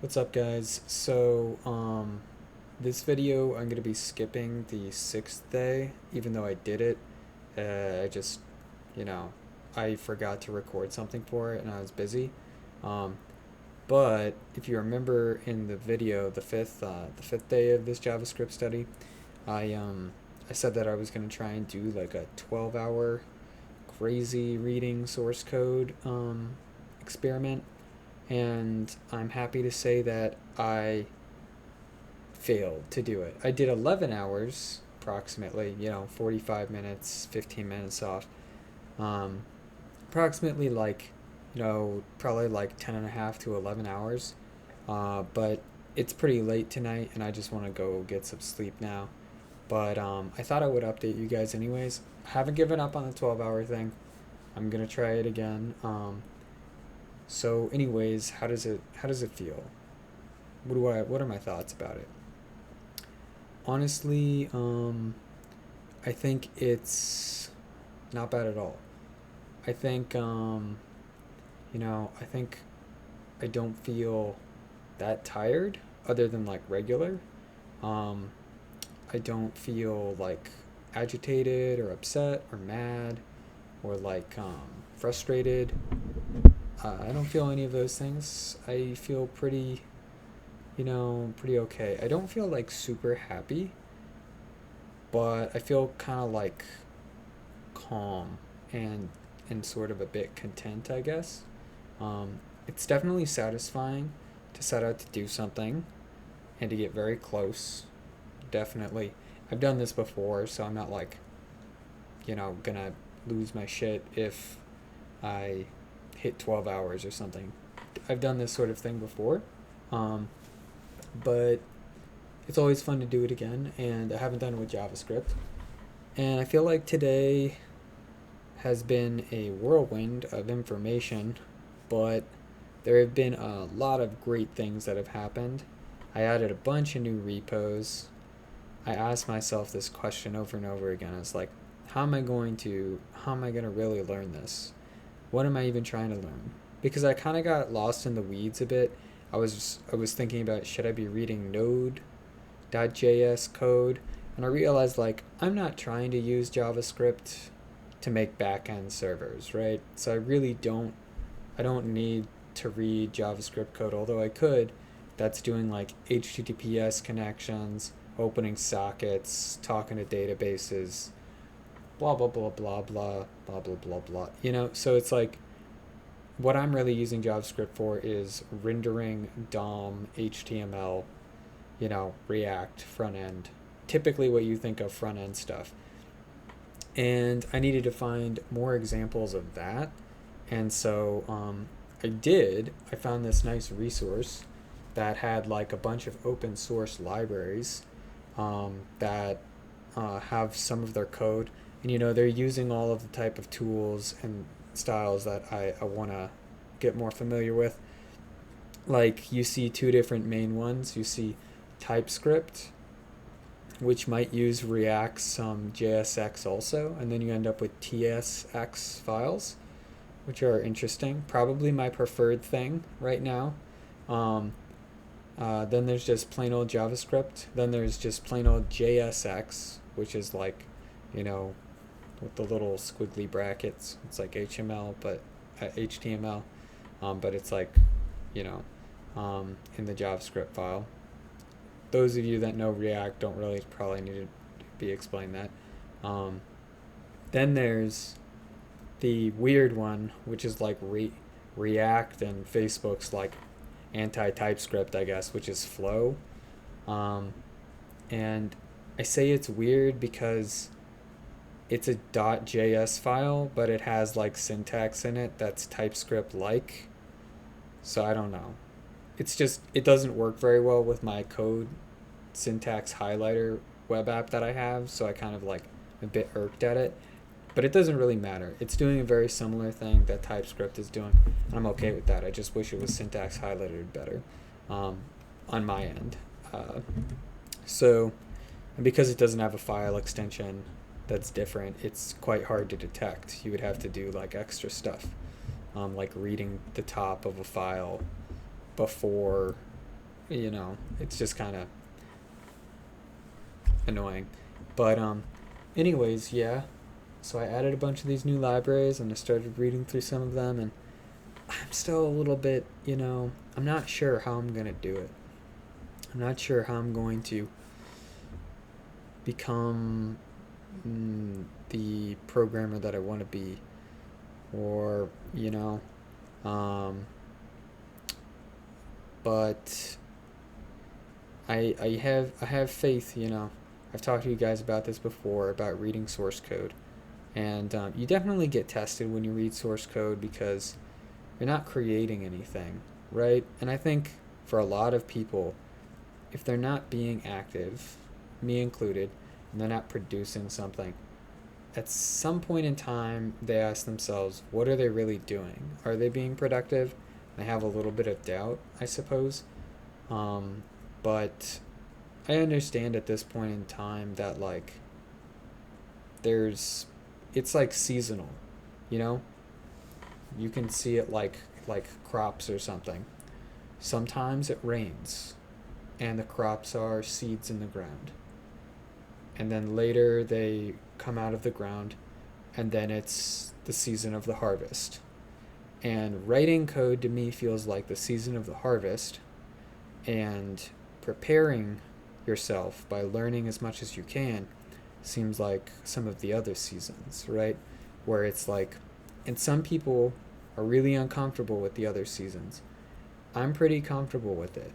What's up, guys? This video I'm gonna be skipping the sixth day, even though I did it. I just, you know, I forgot to record something for it and I was busy. Um, but if you remember in the video, the fifth day of this JavaScript study, I um, I said that I was gonna try and do like a 12-hour crazy reading source code experiment, and I'm happy to say that I failed to do it. I did 11 hours approximately, 45 minutes, 15 minutes off. Um, Approximately like, probably like 10 and a half to 11 hours. But it's pretty late tonight and I just want to go get some sleep now. But I thought I would update you guys anyways. I haven't given up on the 12-hour thing. I'm going to try it again. Anyways, how does it feel? What are my thoughts about it? Honestly, I think it's not bad at all. I think I think I don't feel that tired other than like regular. Um, I don't feel like agitated or upset or mad or like frustrated. I don't feel any of those things. I feel pretty okay. I don't feel like super happy, but I feel kind of like calm and and sort of a bit content, I guess. It's definitely satisfying to set out to do something and to get very close. Definitely. I've done this before, so I'm not like, gonna lose my shit if I hit 12 hours or something. I've done this sort of thing before, um, but it's always fun to do it again, and I haven't done it with JavaScript. And I feel like today has been a whirlwind of information, but there have been a lot of great things that have happened. I added a bunch of new repos. I asked myself this question over and over again. It's like, how am I going to really learn this? What am I even trying to learn? Because I kind of got lost in the weeds a bit. I was thinking about, should I be reading Node.js code? And I realized like I'm not trying to use JavaScript to make backend servers, right? So I don't need to read JavaScript code, although I could. That's doing like HTTPS connections, opening sockets, talking to databases, blah blah blah blah blah blah blah blah blah. So it's like what I'm really using JavaScript for is rendering DOM HTML, React front end. Typically what you think of front end stuff. And I needed to find more examples of that. And so I found this nice resource that had like a bunch of open source libraries that have some of their code. And they're using all of the type of tools and styles that I want to get more familiar with. Like you see two different main ones. You see TypeScript, which might use React's JSX also, and then you end up with TSX files, which are interesting. Probably my preferred thing right now. Um, then there's just plain old JavaScript. Then there's just plain old JSX, which is like, you know, with the little squiggly brackets. It's like HTML, but it's like, you know, in the JavaScript file. Those of you that know React don't really probably need to be explained that. Um, then there's the weird one, which is like React and Facebook's like anti-TypeScript, I guess, which is Flow. Um, and I say it's weird because it's a .js file, but it has like syntax in it that's TypeScript like. So I don't know. It doesn't work very well with my code syntax highlighter web app that I have, so I kind of like a bit irked at it. But it doesn't really matter. It's doing a very similar thing that TypeScript is doing. And I'm okay with that. I just wish it was syntax highlighted better on my end. Uh, so, and because it doesn't have a file extension that's different, it's quite hard to detect. You would have to do like extra stuff, like reading the top of a file before it's just kind of annoying. But anyways, yeah. So I added a bunch of these new libraries and I started reading through some of them, and I'm still a little bit, I'm not sure how I'm gonna do it. I'm not sure how I'm going to become the programmer that I want to be, or um, but I have faith. I've talked to you guys about this before about reading source code, and you definitely get tested when you read source code because you're not creating anything, right? And I think for a lot of people, if they're not being active, me included, and they're not producing something, at some point in time, they ask themselves, what are they really doing? Are they being productive? They have a little bit of doubt, I suppose. Um, but I understand at this point in time that, like, it's like seasonal, you know? You can see it like crops or something. Sometimes it rains and the crops are seeds in the ground. And then later they come out of the ground, and then it's the season of the harvest. And writing code to me feels like the season of the harvest, and preparing yourself by learning as much as you can seems like some of the other seasons, right? Where it's like, and some people are really uncomfortable with the other seasons. I'm pretty comfortable with it.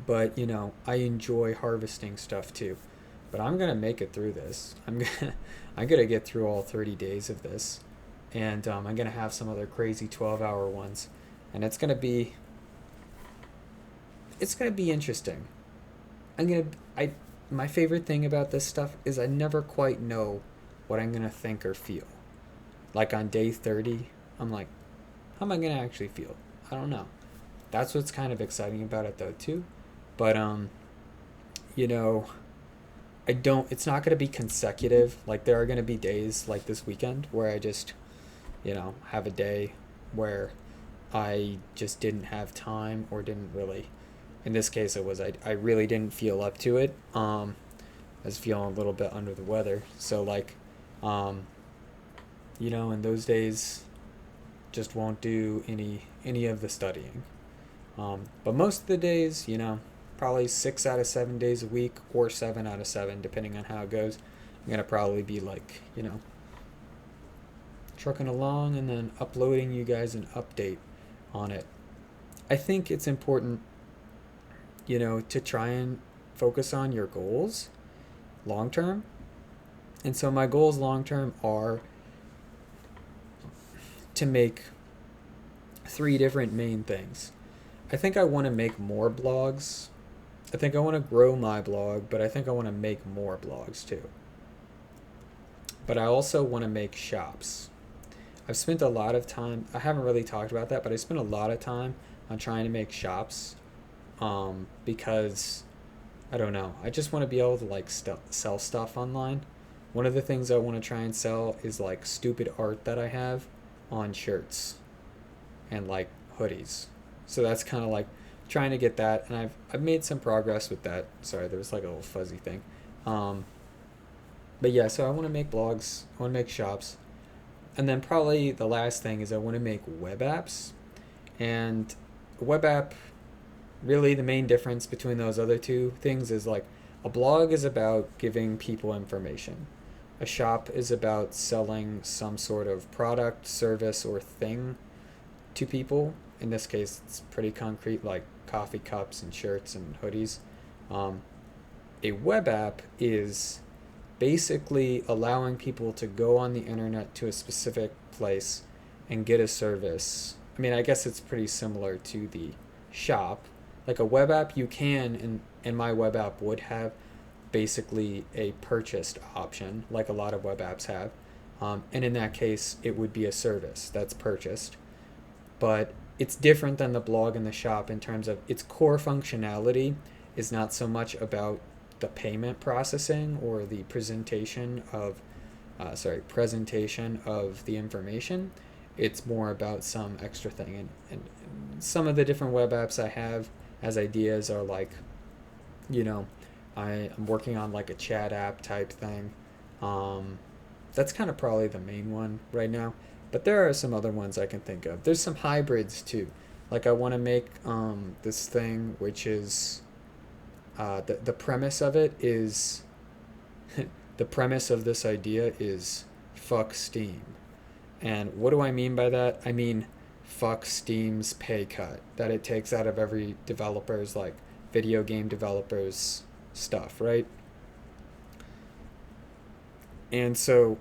But, I enjoy harvesting stuff too. But I'm going to make it through this. I'm going to get through all 30 days of this. And I'm going to have some other crazy 12-hour ones. And it's going to be interesting. My favorite thing about this stuff is I never quite know what I'm going to think or feel. Like on day 30, I'm like, how am I going to actually feel? I don't know. That's what's kind of exciting about it though too. But you know, it's not going to be consecutive. Like there are going to be days like this weekend where I just, have a day where I just didn't have time or didn't really, in this case it was, I really didn't feel up to it. I was feeling a little bit under the weather. So like, in those days just won't do any of the studying. But most of the days, probably 6 out of 7 days a week, or 7 out of 7, depending on how it goes, I'm going to probably be like, trucking along and then uploading you guys an update on it. I think it's important, to try and focus on your goals long term. And so my goals long term are to make 3 different main things. I think I want to make more blogs. I think I want to grow my blog, but I think I want to make more blogs too. But I also want to make shops. I've spent a lot of time, I haven't really talked about that, but I spent a lot of time on trying to make shops because, I don't know, I just want to be able to like sell stuff online. One of the things I want to try and sell is like stupid art that I have on shirts and like hoodies. So that's kind of like trying to get that, and I've made some progress with that. Sorry, there was like a little fuzzy thing. But yeah, so I want to make blogs, I want to make shops, and then probably the last thing is I want to make web apps. And a web app, really the main difference between those other two things is like a blog is about giving people information. A shop is about selling some sort of product, service, or thing to people. In this case, it's pretty concrete, like coffee cups and shirts and hoodies. A web app is basically allowing people to go on the internet to a specific place and get a service. I mean, I guess it's pretty similar to the shop. Like a web app, you can, and my web app would have basically a purchased option, like a lot of web apps have. And in that case, it would be a service that's purchased. But it's different than the blog and the shop in terms of its core functionality is not so much about the payment processing or the presentation of the information. It's more about some extra thing. And some of the different web apps I have has ideas are like, you know, I'm working on like a chat app type thing. Um, that's kind of probably the main one right now. But there are some other ones I can think of. There's some hybrids too. Like I want to make this thing, which is the premise of it is the premise of this idea is fuck Steam. And what do I mean by that? I mean fuck Steam's pay cut that it takes out of every developer's, like video game developers stuff, right? And so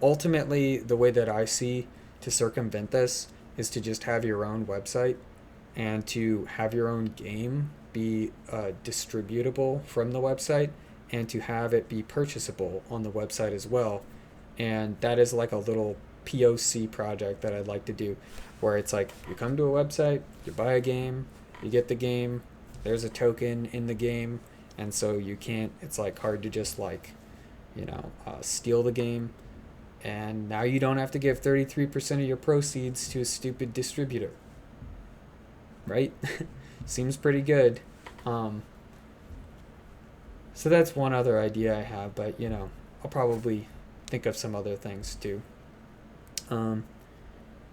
ultimately the way that I see to circumvent this is to just have your own website and to have your own game be distributable from the website and to have it be purchasable on the website as well. And that is like a little POC project that I'd like to do, where it's like you come to a website, you buy a game, you get the game, there's a token in the game, and so you can't, it's like hard to just like, steal the game. And now you don't have to give 33% of your proceeds to a stupid distributor. Right? Seems pretty good. So that's one other idea I have, but I'll probably think of some other things too. But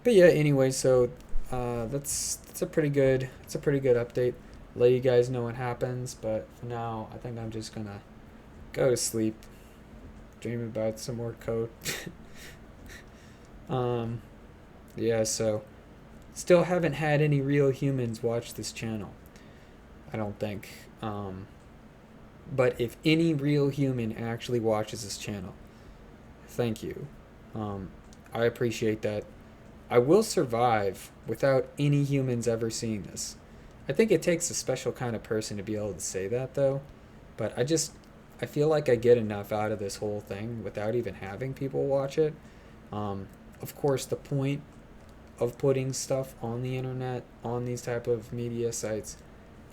yeah, anyway, so that's a pretty good update. Let you guys know what happens, but for now, I think I'm just gonna go to sleep, dream about some more code. Yeah, so still haven't had any real humans watch this channel, I don't think. But if any real human actually watches this channel, thank you. I appreciate that. I will survive without any humans ever seeing this. I think it takes a special kind of person to be able to say that, though. But I feel like I get enough out of this whole thing without even having people watch it. Of course, the point of putting stuff on the internet, on these type of media sites,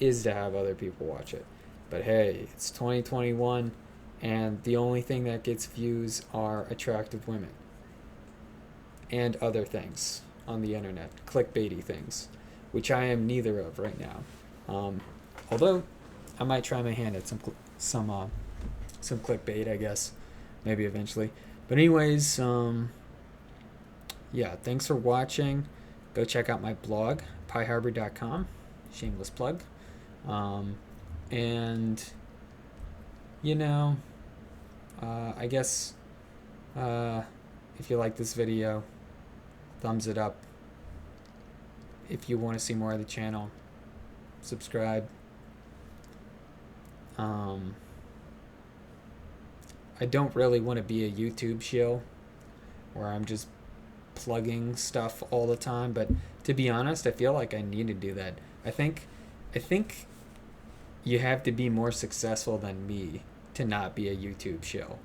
is to have other people watch it. But hey, it's 2021, and the only thing that gets views are attractive women. And other things on the internet, clickbaity things, which I am neither of right now. Although, I might try my hand at some clickbait, I guess, maybe eventually. But anyways, yeah, thanks for watching. Go check out my blog, pieharbor.com. Shameless plug. And, I guess, if you like this video, thumbs it up. If you want to see more of the channel, subscribe. I don't really want to be a YouTube shill where I'm just plugging stuff all the time, but to be honest, I feel like I need to do that. I think you have to be more successful than me to not be a YouTube shill.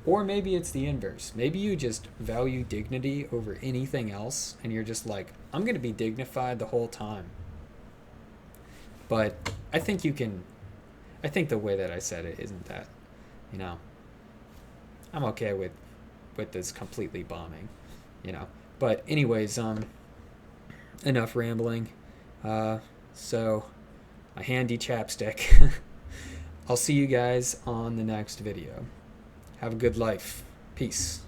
Or maybe it's the inverse. Maybe you just value dignity over anything else, and you're just like, I'm going to be dignified the whole time. But I think the way that I said it isn't that, I'm okay with this completely bombing, But anyways, enough rambling. So, a handy chapstick. I'll see you guys on the next video. Have a good life. Peace.